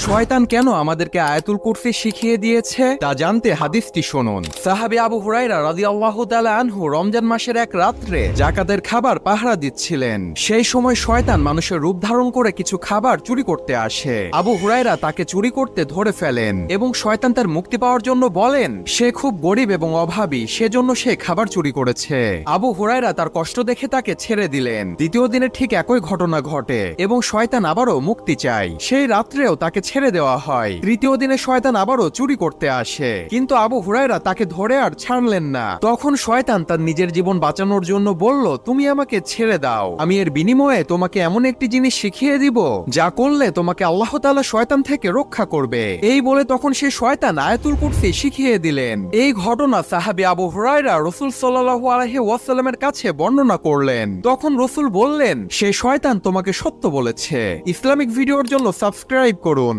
শয়তান কেন আমাদেরকে আয়াতুল কুরসি শিখিয়ে দিয়েছে তা জানতে হাদিসটি শুনুন। সাহাবী আবু হুরায়রা রাদিয়াল্লাহু তাআলা আনহু রমজান মাসের এক রাত্রে যাকাতের খাবার পাহারা দিচ্ছিলেন। সেই সময় শয়তান মানুষের রূপ ধারণ করে কিছু খাবার চুরি করতে আসে। আবু হুরায়রা তাকে চুরি করতে ধরে ফেলেন এবং শয়তান তার মুক্তি পাওয়ার জন্য বলেন সে খুব গরিব এবং অভাবী, সেজন্য সে খাবার চুরি করেছে। আবু হুরায়রা তার কষ্ট দেখে তাকে ছেড়ে দিলেন। দ্বিতীয় দিনে ঠিক একই ঘটনা ঘটে এবং শয়তান আবারও মুক্তি চায়। সেই রাত্রেও তাকে ছেড়ে দেওয়া হয়। তৃতীয় দিনে শয়তান আবারও চুরি করতে আসে, কিন্তু আবু হুরায়রা তাকে ধরে আর ছাড়লেন না। তখন শয়তান তার নিজের জীবন বাঁচানোর জন্য বলল, তুমি আমাকে ছেড়ে দাও, আমি এর বিনিময়ে তোমাকে এমন একটি জিনিস শিখিয়ে দিব যা করলে তোমাকে আল্লাহ তাআলা শয়তান থেকে রক্ষা করবে। এই বলে তখন সে শয়তান আয়াতুল কুরসি শিখিয়ে দিলেন। এই ঘটনা সাহাবী আবু হুরায়রা রাসূল সাল্লাল্লাহু আলাইহি ওয়াসাল্লামের কাছে বর্ণনা করলেন। তখন রাসূল বললেন, সে শয়তান তোমাকে সত্য বলেছে। ইসলামিক ভিডিওর জন্য সাবস্ক্রাইব করুন।